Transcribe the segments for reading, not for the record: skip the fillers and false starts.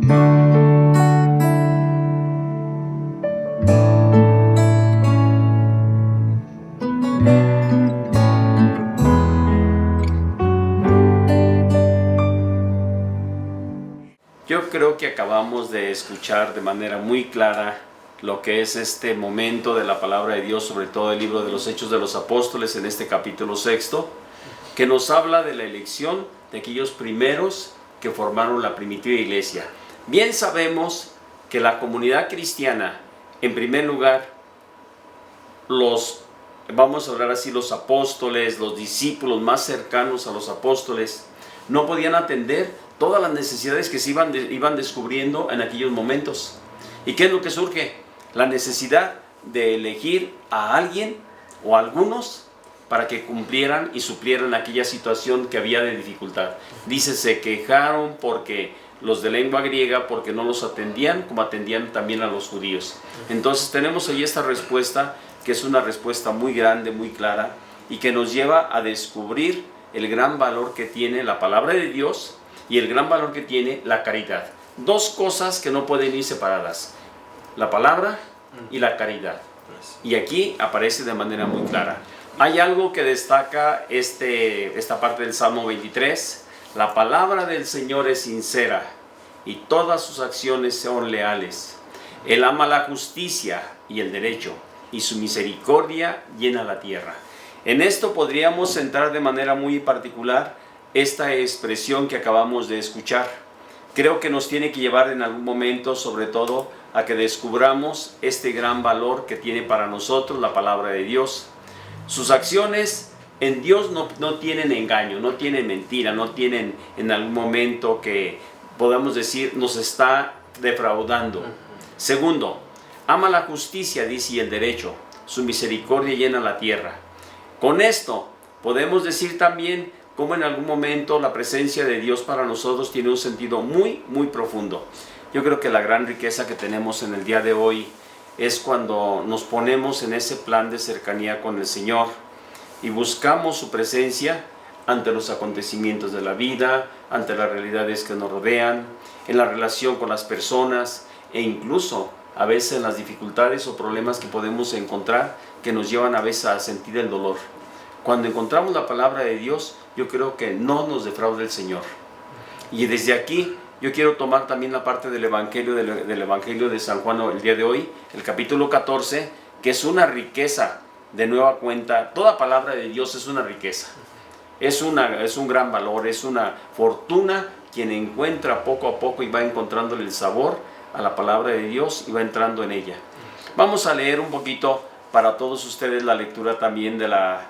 Yo creo que acabamos de escuchar de manera muy clara lo que es este momento de la palabra de Dios, sobre todo el libro de los Hechos de los Apóstoles, en este capítulo 6, que nos habla de la elección de aquellos primeros que formaron la primitiva iglesia. Bien sabemos que la comunidad cristiana, en primer lugar, vamos a hablar así, los apóstoles, los discípulos más cercanos a los apóstoles, no podían atender todas las necesidades que se iban descubriendo en aquellos momentos. ¿Y qué es lo que surge? La necesidad de elegir a alguien o a algunos para que cumplieran y suplieran aquella situación que había de dificultad. Dice, se quejaron porque los de lengua griega, porque no los atendían como atendían también a los judíos. Entonces tenemos ahí esta respuesta, que es una respuesta muy grande, muy clara, y que nos lleva a descubrir el gran valor que tiene la palabra de Dios y el gran valor que tiene la caridad. Dos cosas que no pueden ir separadas: la palabra y la caridad. Y aquí aparece de manera muy clara. Hay algo que destaca esta parte del Salmo 23. La palabra del Señor es sincera y todas sus acciones son leales. Él ama la justicia y el derecho, y su misericordia llena la tierra. En esto podríamos centrar de manera muy particular esta expresión que acabamos de escuchar. Creo que nos tiene que llevar en algún momento, sobre todo, a que descubramos este gran valor que tiene para nosotros la palabra de Dios. Sus acciones en Dios no tienen engaño, no tienen mentira, no tienen en algún momento que podamos decir nos está defraudando. Segundo, ama la justicia, dice, y el derecho, su misericordia llena la tierra. Con esto podemos decir también cómo en algún momento la presencia de Dios para nosotros tiene un sentido muy, muy profundo. Yo creo que la gran riqueza que tenemos en el día de hoy es cuando nos ponemos en ese plan de cercanía con el Señor y buscamos su presencia ante los acontecimientos de la vida, ante las realidades que nos rodean, en la relación con las personas e incluso a veces en las dificultades o problemas que podemos encontrar que nos llevan a veces a sentir el dolor. Cuando encontramos la palabra de Dios, yo creo que no nos defrauda el Señor. Y desde aquí yo quiero tomar también la parte del Evangelio de San Juan el día de hoy, el capítulo 14, que es una riqueza de nueva cuenta. Toda palabra de Dios es una riqueza, es un gran valor, es una fortuna quien encuentra poco a poco y va encontrándole el sabor a la palabra de Dios y va entrando en ella. Vamos a leer un poquito para todos ustedes la lectura también de la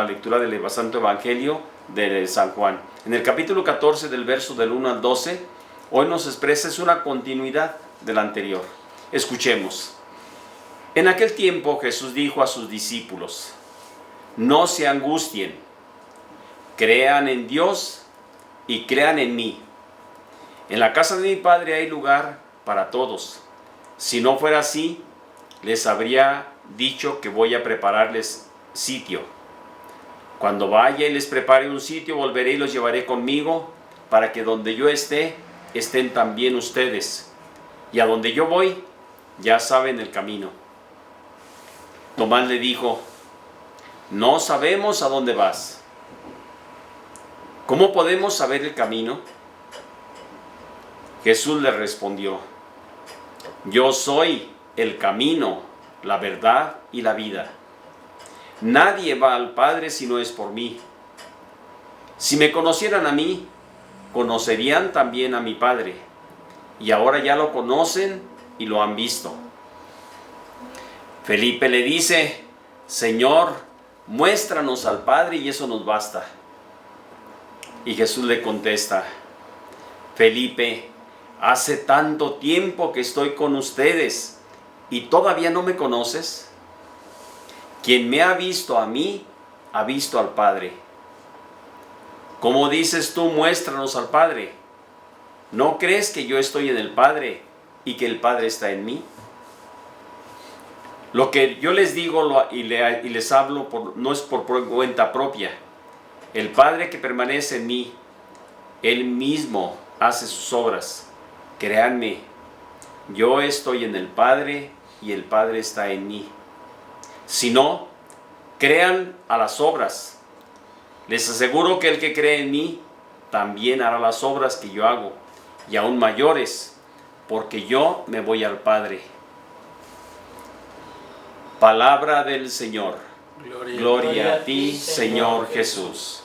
lectura del Santo Evangelio de San Juan. En el capítulo 14 del verso del 1 al 12, hoy nos expresa, es una continuidad del anterior. Escuchemos. En aquel tiempo Jesús dijo a sus discípulos: no se angustien, crean en Dios y crean en mí. En la casa de mi Padre hay lugar para todos. Si no fuera así, les habría dicho que voy a prepararles sitio. Cuando vaya y les prepare un sitio, volveré y los llevaré conmigo, para que donde yo esté, estén también ustedes. Y a donde yo voy, ya saben el camino. Tomás le dijo: no sabemos a dónde vas. ¿Cómo podemos saber el camino? Jesús le respondió: yo soy el camino, la verdad y la vida. Nadie va al Padre si no es por mí. Si me conocieran a mí, conocerían también a mi Padre. Y ahora ya lo conocen y lo han visto. Felipe le dice: Señor, muéstranos al Padre y eso nos basta. Y Jesús le contesta: Felipe, hace tanto tiempo que estoy con ustedes y todavía no me conoces. Quien me ha visto a mí, ha visto al Padre. ¿Cómo dices tú, muéstranos al Padre? ¿No crees que yo estoy en el Padre y que el Padre está en mí? Lo que yo les digo y les hablo no es por cuenta propia. El Padre que permanece en mí, Él mismo hace sus obras. Créanme, yo estoy en el Padre y el Padre está en mí. Si no, crean a las obras. Les aseguro que el que cree en mí también hará las obras que yo hago, y aún mayores, porque yo me voy al Padre. Palabra del Señor. Gloria a ti, Señor Jesús.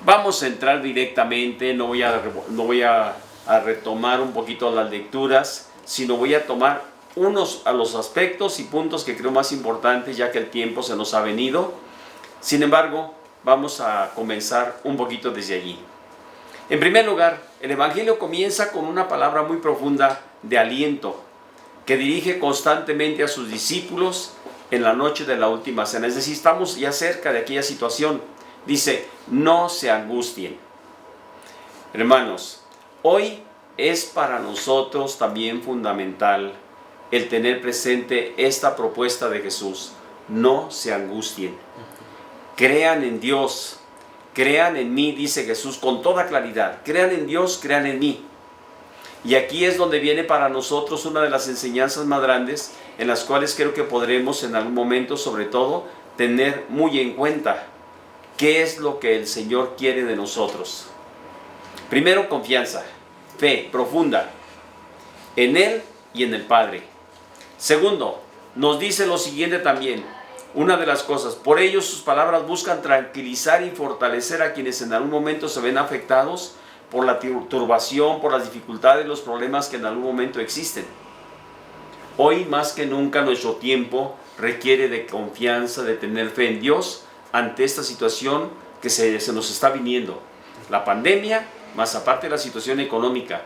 Vamos a entrar directamente, no voy a retomar un poquito las lecturas, sino voy a tomar unos a los aspectos y puntos que creo más importantes, ya que el tiempo se nos ha venido. Sin embargo, vamos a comenzar un poquito desde allí. En primer lugar, el Evangelio comienza con una palabra muy profunda de aliento, que dirige constantemente a sus discípulos en la noche de la última cena. Es decir, estamos ya cerca de aquella situación. Dice, no se angustien. Hermanos, hoy es para nosotros también fundamental el tener presente esta propuesta de Jesús. No se angustien. Crean en Dios. Crean en mí, dice Jesús con toda claridad. Crean en Dios, crean en mí. Y aquí es donde viene para nosotros una de las enseñanzas más grandes, en las cuales creo que podremos en algún momento, sobre todo, tener muy en cuenta qué es lo que el Señor quiere de nosotros. Primero, confianza, fe profunda en Él y en el Padre. Segundo, nos dice lo siguiente también, una de las cosas, por ello sus palabras buscan tranquilizar y fortalecer a quienes en algún momento se ven afectados por la turbación, por las dificultades, los problemas que en algún momento existen. Hoy más que nunca nuestro tiempo requiere de confianza, de tener fe en Dios ante esta situación que se nos está viniendo. La pandemia, más aparte de la situación económica.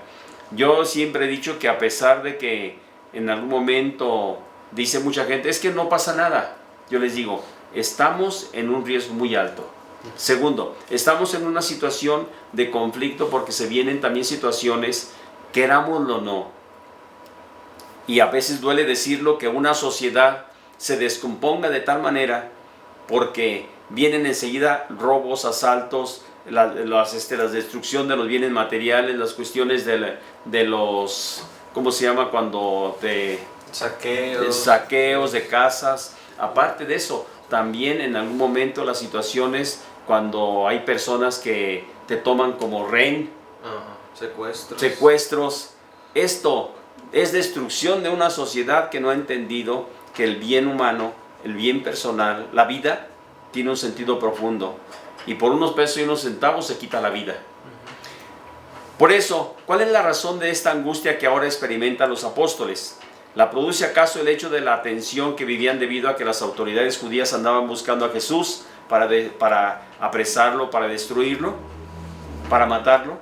Yo siempre he dicho que a pesar de que en algún momento dice mucha gente, es que no pasa nada. Yo les digo, estamos en un riesgo muy alto. Segundo, estamos en una situación de conflicto porque se vienen también situaciones, querámoslo o no. Y a veces duele decirlo, que una sociedad se descomponga de tal manera porque vienen enseguida robos, asaltos, la destrucción de los bienes materiales, las cuestiones de los, ¿cómo se llama? Cuando saqueos de casas. Aparte de eso, también en algún momento las situaciones cuando hay personas que te toman como rehén, secuestros. Esto es destrucción de una sociedad que no ha entendido que el bien humano, el bien personal, la vida, tiene un sentido profundo. Y por unos pesos y unos centavos se quita la vida. Por eso, ¿cuál es la razón de esta angustia que ahora experimentan los apóstoles? ¿La produce acaso el hecho de la tensión que vivían debido a que las autoridades judías andaban buscando a Jesús para apresarlo, para destruirlo, para matarlo?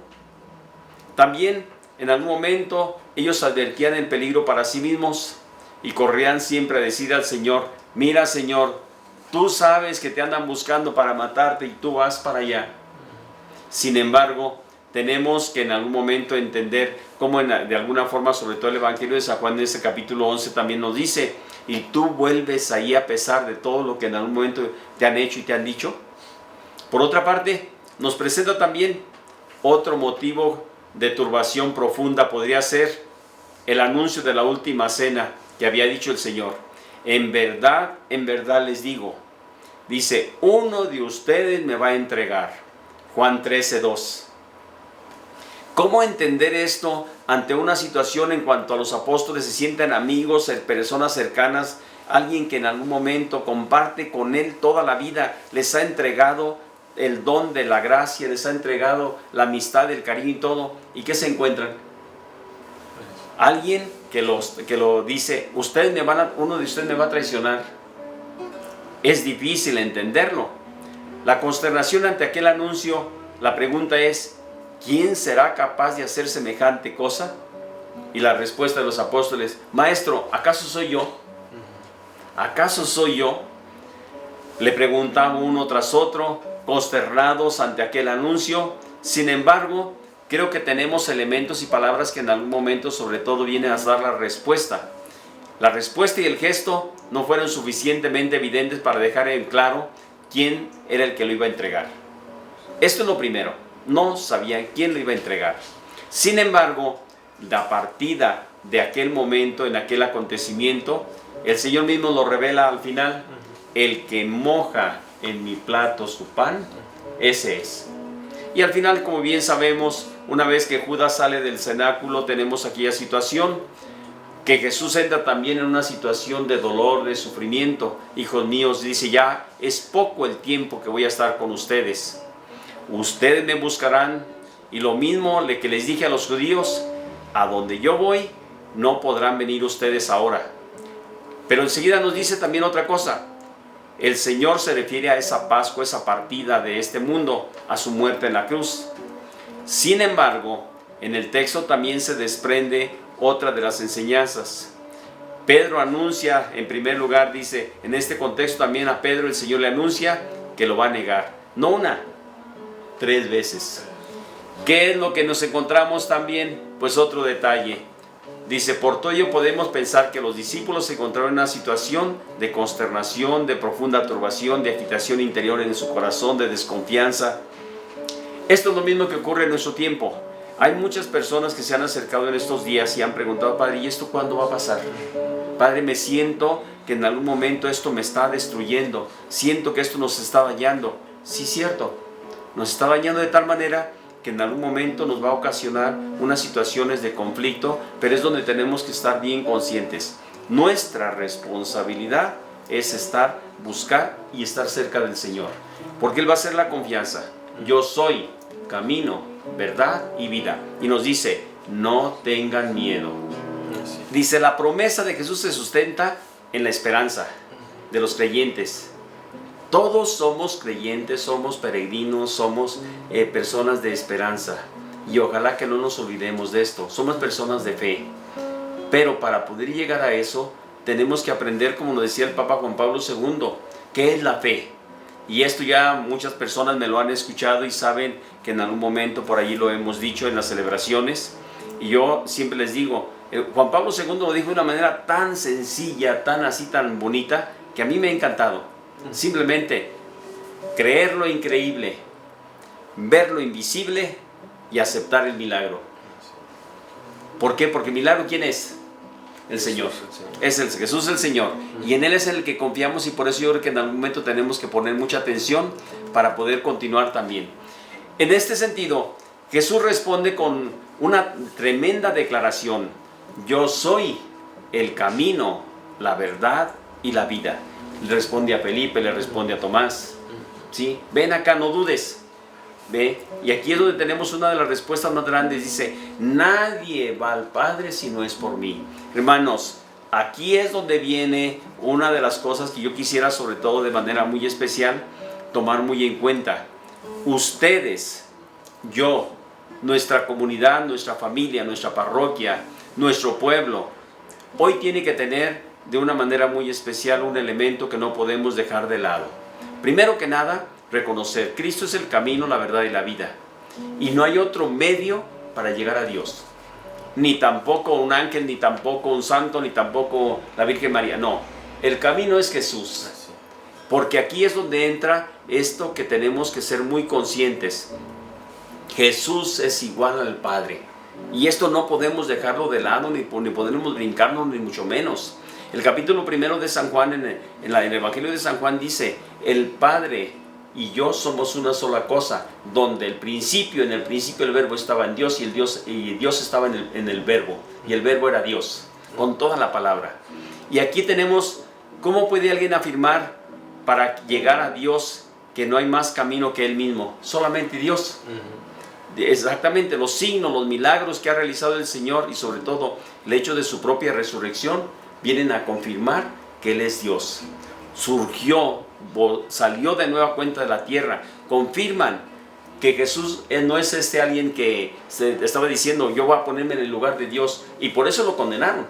También en algún momento ellos advertían el peligro para sí mismos y corrían siempre a decir al Señor, mira Señor, tú sabes que te andan buscando para matarte y tú vas para allá. Sin embargo, tenemos que en algún momento entender cómo de alguna forma, sobre todo el Evangelio de San Juan en ese capítulo 11 también nos dice, y tú vuelves ahí a pesar de todo lo que en algún momento te han hecho y te han dicho. Por otra parte, nos presenta también otro motivo de turbación profunda, podría ser el anuncio de la última cena que había dicho el Señor. En verdad les digo, dice, uno de ustedes me va a entregar. Juan 13:2. ¿Cómo entender esto ante una situación en cuanto a los apóstoles se sienten amigos, personas cercanas, alguien que en algún momento comparte con él toda la vida, les ha entregado el don de la gracia, les ha entregado la amistad, el cariño y todo? ¿Y qué se encuentran? Alguien que lo dice, uno de ustedes me va a traicionar. Es difícil entenderlo. La consternación ante aquel anuncio, la pregunta es, ¿quién será capaz de hacer semejante cosa? Y la respuesta de los apóstoles, Maestro, ¿acaso soy yo? ¿Acaso soy yo? Le preguntaban uno tras otro, consternados ante aquel anuncio. Sin embargo, creo que tenemos elementos y palabras que en algún momento sobre todo vienen a dar la respuesta. La respuesta y el gesto no fueron suficientemente evidentes para dejar en claro quién era el que lo iba a entregar. Esto es lo primero. no sabían quién lo iba a entregar. Sin embargo, la partida de aquel momento, en aquel acontecimiento, el Señor mismo lo revela al final: el que moja en mi plato su pan, ese es. Y al final, como bien sabemos, una vez que Judas sale del cenáculo, tenemos aquella situación que Jesús entra también en una situación de dolor, de sufrimiento. Hijos míos, dice, ya es poco el tiempo que voy a estar con ustedes. Ustedes me buscarán, y lo mismo que les dije a los judíos: a donde yo voy, no podrán venir ustedes ahora. Pero enseguida nos dice también otra cosa. El Señor se refiere a esa Pascua, esa partida de este mundo, a su muerte en la cruz. Sin embargo, en el texto también se desprende otra de las enseñanzas. Pedro anuncia, en primer lugar, dice, en este contexto también a Pedro el Señor le anuncia que lo va a negar. No una, 3 veces. ¿Qué es lo que nos encontramos también? Pues otro detalle. Dice, por todo ello podemos pensar que los discípulos se encontraron en una situación de consternación, de profunda turbación, de agitación interior en su corazón, de desconfianza. Esto es lo mismo que ocurre en nuestro tiempo. Hay muchas personas que se han acercado en estos días y han preguntado: Padre, ¿y esto cuándo va a pasar? Padre, me siento que en algún momento esto me está destruyendo. Siento que esto nos está dañando. Sí, cierto. Nos está dañando de tal manera que en algún momento nos va a ocasionar unas situaciones de conflicto, pero es donde tenemos que estar bien conscientes. Nuestra responsabilidad es buscar y estar cerca del Señor, porque Él va a ser la confianza. Yo soy camino, verdad y vida. Y nos dice, no tengan miedo. Dice, la promesa de Jesús se sustenta en la esperanza de los creyentes. Todos somos creyentes, somos peregrinos, somos personas de esperanza. Y ojalá que no nos olvidemos de esto. Somos personas de fe. Pero para poder llegar a eso, tenemos que aprender, como lo decía el Papa Juan Pablo II, ¿qué es la fe? Y esto ya muchas personas me lo han escuchado y saben que en algún momento por allí lo hemos dicho en las celebraciones. Y yo siempre les digo, Juan Pablo II lo dijo de una manera tan sencilla, tan bonita, que a mí me ha encantado. Simplemente creer lo increíble, ver lo invisible y aceptar el milagro. ¿Por qué? Porque el milagro, ¿quién es? El Señor. Jesús el Señor. Y en Él es en el que confiamos, y por eso yo creo que en algún momento tenemos que poner mucha atención para poder continuar también. En este sentido, Jesús responde con una tremenda declaración: yo soy el camino, la verdad y la vida. Le responde a Felipe, le responde a Tomás, ¿sí? Ven acá, no dudes. ¿Ve? Y aquí es donde tenemos una de las respuestas más grandes. Dice, nadie va al Padre si no es por mí. Hermanos, aquí es donde viene una de las cosas que yo quisiera, sobre todo de manera muy especial, tomar muy en cuenta. Ustedes, yo, nuestra comunidad, nuestra familia, nuestra parroquia, nuestro pueblo, hoy tiene que tener de una manera muy especial un elemento que no podemos dejar de lado. Primero que nada, reconocer, Cristo es el camino, la verdad y la vida. Y no hay otro medio para llegar a Dios. Ni tampoco un ángel, ni tampoco un santo, ni tampoco la Virgen María. No, el camino es Jesús. Porque aquí es donde entra esto que tenemos que ser muy conscientes. Jesús es igual al Padre. Y esto no podemos dejarlo de lado, ni podemos brincarnos, ni mucho menos. El capítulo 1 de San Juan, en el Evangelio de San Juan dice, el Padre y yo somos una sola cosa, donde en el principio el verbo estaba en Dios, y Dios estaba en el verbo, y el verbo era Dios, con toda la palabra. Y aquí tenemos, ¿cómo puede alguien afirmar para llegar a Dios que no hay más camino que Él mismo? Solamente Dios. Exactamente, los signos, los milagros que ha realizado el Señor, y sobre todo el hecho de su propia resurrección, vienen a confirmar que Él es Dios. Salió de nueva cuenta de la tierra. Confirman que Jesús no es alguien que se estaba diciendo, yo voy a ponerme en el lugar de Dios, y por eso lo condenaron.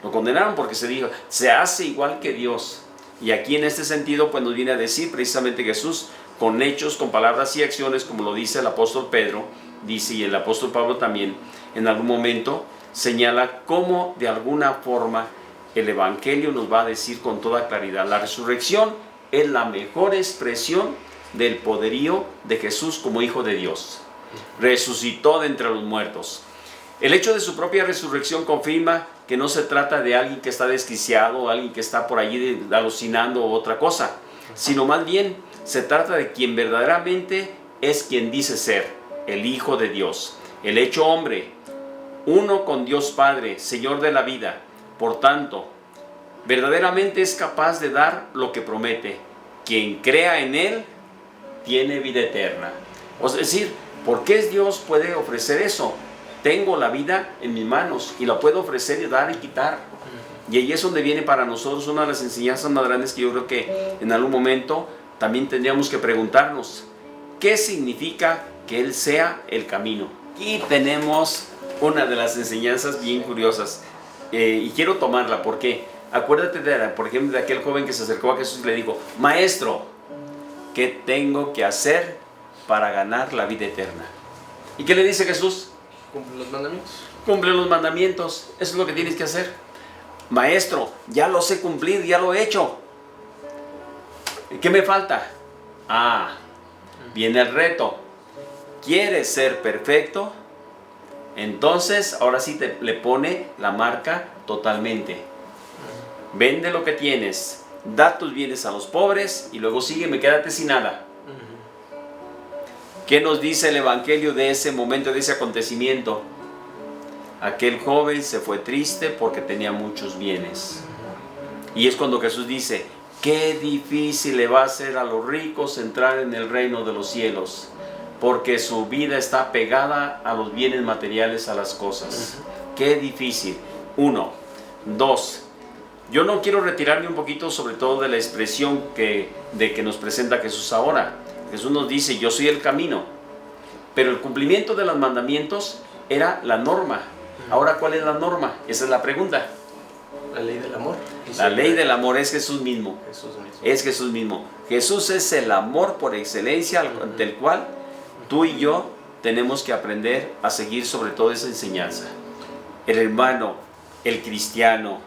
Lo condenaron porque se dijo, se hace igual que Dios. Y aquí en este sentido pues nos viene a decir precisamente Jesús, con hechos, con palabras y acciones, como lo dice el apóstol Pedro, dice, y el apóstol Pablo también, en algún momento señala cómo de alguna forma el Evangelio nos va a decir con toda claridad, la resurrección es la mejor expresión del poderío de Jesús como Hijo de Dios. resucitó de entre los muertos. El hecho de su propia resurrección confirma que no se trata de alguien que está desquiciado, o alguien que está por allí alucinando o otra cosa, sino más bien se trata de quien verdaderamente es quien dice ser, el Hijo de Dios, el hecho hombre, uno con Dios Padre, Señor de la vida. Por tanto, verdaderamente es capaz de dar lo que promete. Quien crea en Él tiene vida eterna. Es decir, ¿por qué Dios puede ofrecer eso? Tengo la vida en mis manos y la puedo ofrecer y dar y quitar. Y ahí es donde viene para nosotros una de las enseñanzas más grandes que yo creo que en algún momento también tendríamos que preguntarnos. ¿Qué significa que Él sea el camino? Y tenemos una de las enseñanzas bien curiosas. Y quiero tomarla porque acuérdate, por ejemplo, de aquel joven que se acercó a Jesús y le dijo: Maestro, ¿qué tengo que hacer para ganar la vida eterna? ¿Y qué le dice Jesús? Cumple los mandamientos. Cumple los mandamientos, eso es lo que tienes que hacer. Maestro, ya los he cumplido, ya lo he hecho. ¿Qué me falta? Viene el reto. ¿Quieres ser perfecto? Entonces, ahora sí le pone la marca totalmente. Vende lo que tienes, da tus bienes a los pobres y luego sígueme, quédate sin nada. ¿Qué nos dice el Evangelio de ese momento, de ese acontecimiento? Aquel joven se fue triste porque tenía muchos bienes. Y es cuando Jesús dice: qué difícil le va a ser a los ricos entrar en el reino de los cielos, porque su vida está pegada a los bienes materiales, a las cosas. Qué difícil. 1. 2. Yo no quiero retirarme un poquito sobre todo de la expresión que nos presenta Jesús ahora. Jesús nos dice: yo soy el camino. Pero el cumplimiento de los mandamientos era la norma. Ahora, ¿cuál es la norma? Esa es la pregunta. La ley del amor. La ley del amor es Jesús mismo. Es Jesús mismo. Jesús es el amor por excelencia del cual tú y yo tenemos que aprender a seguir sobre todo esa enseñanza. El hermano, el cristiano,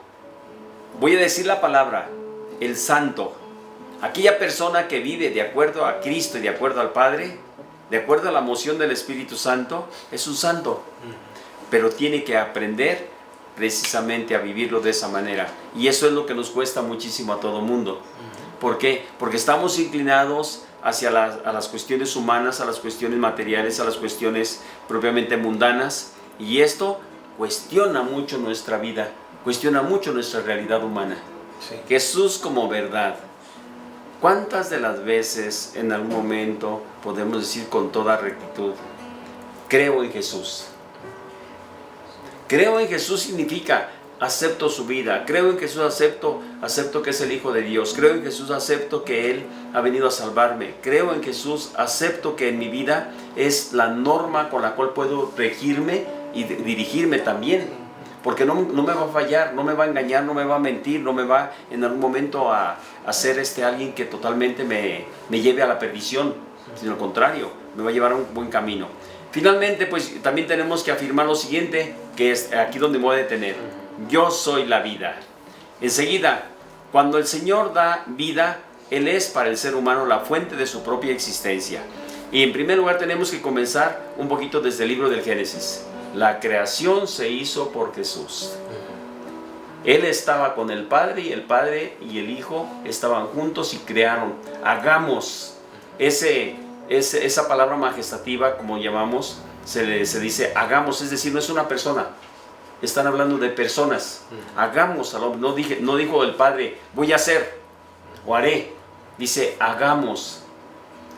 voy a decir la palabra, el santo, aquella persona que vive de acuerdo a Cristo y de acuerdo al Padre, de acuerdo a la moción del Espíritu Santo, es un santo. Pero tiene que aprender precisamente a vivirlo de esa manera. Y eso es lo que nos cuesta muchísimo a todo mundo. ¿Por qué? Porque estamos inclinados hacia a las cuestiones humanas, a las cuestiones materiales, a las cuestiones propiamente mundanas. Y esto cuestiona mucho nuestra vida, cuestiona mucho nuestra realidad humana. Sí. Jesús como verdad. ¿Cuántas de las veces en algún momento podemos decir con toda rectitud: creo en Jesús? Creo en Jesús significa acepto su vida, creo en Jesús, acepto que es el Hijo de Dios, creo en Jesús, acepto que Él ha venido a salvarme, creo en Jesús, acepto que en mi vida es la norma con la cual puedo regirme y dirigirme también. Porque no me va a fallar, no me va a engañar, no me va a mentir, no me va en algún momento a ser alguien que totalmente me lleve a la perdición, sino al contrario, me va a llevar a un buen camino. Finalmente, pues también tenemos que afirmar lo siguiente, que es aquí donde me voy a detener: yo soy la vida. Enseguida, cuando el Señor da vida, Él es para el ser humano la fuente de su propia existencia. Y en primer lugar tenemos que comenzar un poquito desde el libro del Génesis. La creación se hizo por Jesús. Él estaba con el Padre y el Padre y el Hijo estaban juntos y crearon. Hagamos. Esa palabra majestativa, como llamamos, se dice hagamos, es decir, no es una persona. Están hablando de personas. Hagamos al hombre. No dijo el Padre, voy a hacer o haré. Dice, hagamos.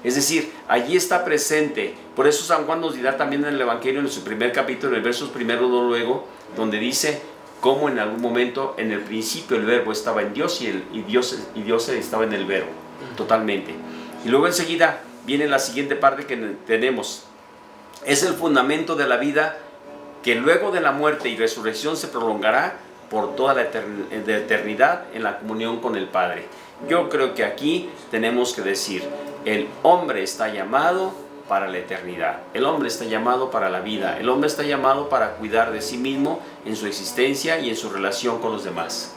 Es decir, allí está presente. Por eso San Juan nos dirá también en el Evangelio, en su primer capítulo, en el versos primero, luego, donde dice cómo en algún momento, en el principio, el verbo estaba en Dios y Dios estaba en el verbo, totalmente. Y luego enseguida viene la siguiente parte que tenemos. Es el fundamento de la vida que luego de la muerte y resurrección se prolongará por toda la eternidad en la comunión con el Padre. Yo creo que aquí tenemos que decir, el hombre está llamado para la eternidad, el hombre está llamado para la vida, el hombre está llamado para cuidar de sí mismo en su existencia y en su relación con los demás.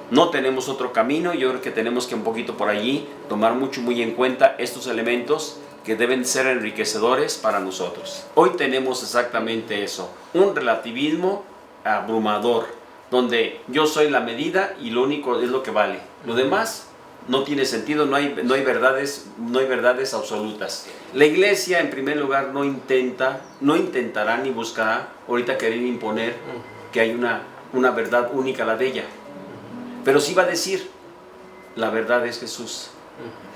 No tenemos otro camino. Yo creo que tenemos que un poquito por allí tomar muy en cuenta estos elementos que deben ser enriquecedores para nosotros. Hoy tenemos exactamente eso, un relativismo abrumador, donde yo soy la medida y lo único es lo que vale. Lo demás no tiene sentido, no hay verdades absolutas. La iglesia, en primer lugar, no intentará ni buscará ahorita querer imponer que hay una verdad única, la de ella. Pero sí va a decir, la verdad es Jesús.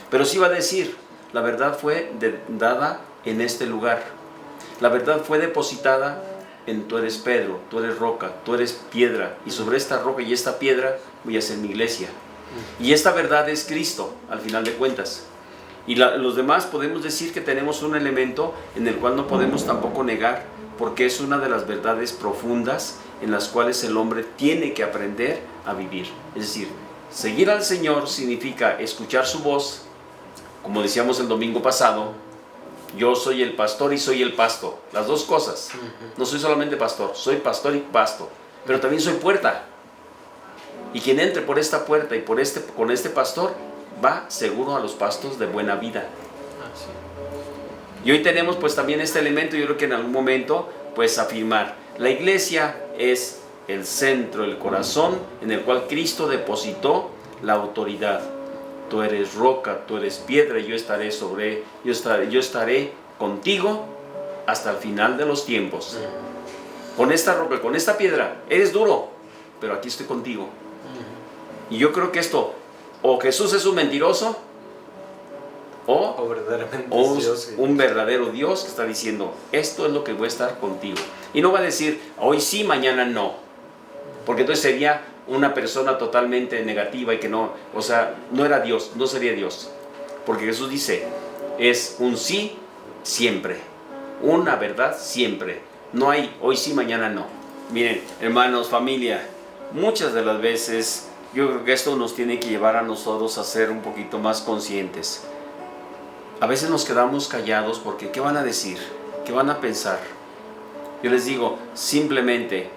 Pero sí va a decir, la verdad fue dada en este lugar. La verdad fue depositada en tú eres Pedro, tú eres roca, tú eres piedra. Y sobre esta roca y esta piedra voy a hacer mi iglesia. Y esta verdad es Cristo, al final de cuentas. Y los demás podemos decir que tenemos un elemento en el cual no podemos tampoco negar, porque es una de las verdades profundas en las cuales el hombre tiene que aprender a vivir. Es decir, seguir al Señor significa escuchar su voz, como decíamos el domingo pasado, yo soy el pastor y soy el pasto, las dos cosas. No soy solamente pastor, soy pastor y pasto, pero también soy puerta. Y quien entre por esta puerta y con este pastor, va seguro a los pastos de buena vida. Y hoy tenemos pues también este elemento, yo creo que en algún momento pues afirmar, la iglesia es el centro, el corazón en el cual Cristo depositó la autoridad. Tú eres roca, tú eres piedra, y yo estaré contigo hasta el final de los tiempos. Con esta roca, con esta piedra, eres duro, pero aquí estoy contigo. Y yo creo que esto, o Jesús es un mentiroso, o verdaderamente un verdadero Dios que está diciendo, esto es lo que voy a estar contigo. Y no va a decir, hoy sí, mañana no. Porque entonces sería una persona totalmente negativa y que no, o sea, no era Dios, no sería Dios. Porque Jesús dice, es un sí siempre, una verdad siempre. No hay hoy sí, mañana no. Miren, hermanos, familia, muchas de las veces yo creo que esto nos tiene que llevar a nosotros a ser un poquito más conscientes. A veces nos quedamos callados porque ¿qué van a decir? ¿Qué van a pensar? Yo les digo, simplemente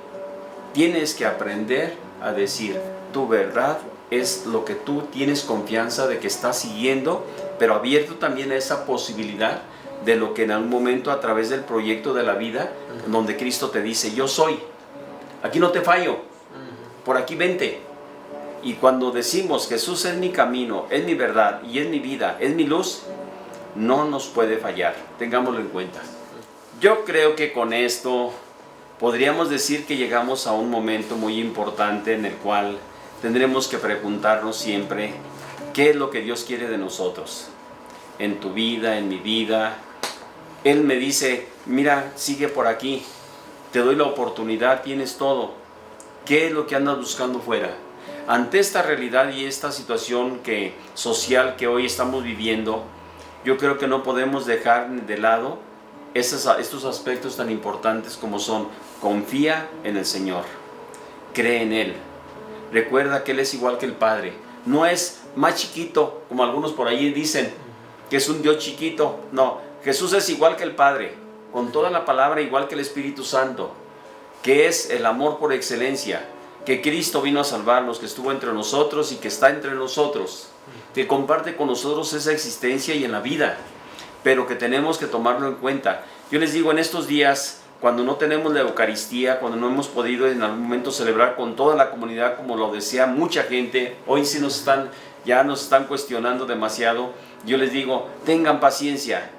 tienes que aprender a decir, tu verdad es lo que tú tienes confianza de que estás siguiendo, pero abierto también a esa posibilidad de lo que en algún momento a través del proyecto de la vida, donde Cristo te dice, yo soy, aquí no te fallo, por aquí vente. Y cuando decimos, Jesús es mi camino, es mi verdad y es mi vida, es mi luz, no nos puede fallar, tengámoslo en cuenta. Yo creo que con esto podríamos decir que llegamos a un momento muy importante en el cual tendremos que preguntarnos siempre qué es lo que Dios quiere de nosotros, en tu vida, en mi vida. Él me dice, mira, sigue por aquí, te doy la oportunidad, tienes todo. ¿Qué es lo que andas buscando fuera? Ante esta realidad y esta situación social que hoy estamos viviendo, yo creo que no podemos dejar de lado estos aspectos tan importantes como son, confía en el Señor, cree en Él, recuerda que Él es igual que el Padre, no es más chiquito, como algunos por ahí dicen, que es un Dios chiquito. No, Jesús es igual que el Padre, con toda la palabra, igual que el Espíritu Santo, que es el amor por excelencia, que Cristo vino a salvarnos, que estuvo entre nosotros y que está entre nosotros, que comparte con nosotros esa existencia y en la vida, pero que tenemos que tomarlo en cuenta. Yo les digo, en estos días, cuando no tenemos la Eucaristía, cuando no hemos podido en algún momento celebrar con toda la comunidad como lo desea mucha gente, hoy sí ya nos están cuestionando demasiado. Yo les digo, tengan paciencia,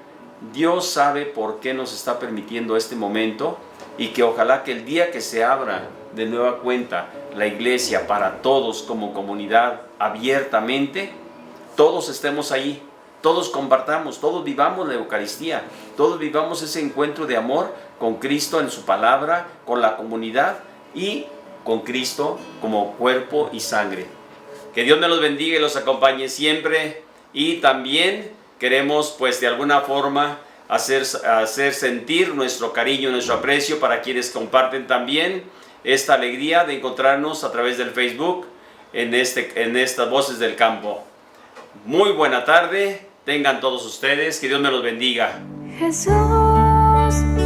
Dios sabe por qué nos está permitiendo este momento, y que ojalá que el día que se abra de nueva cuenta la iglesia para todos como comunidad abiertamente, todos estemos ahí, todos compartamos, todos vivamos la Eucaristía, todos vivamos ese encuentro de amor con Cristo en su palabra, con la comunidad y con Cristo como cuerpo y sangre. Que Dios me los bendiga y los acompañe siempre. Y también queremos pues de alguna forma hacer sentir nuestro cariño, nuestro aprecio para quienes comparten también esta alegría de encontrarnos a través del Facebook en estas Voces del Campo. Muy buena tarde, tengan todos ustedes, que Dios me los bendiga. Jesús.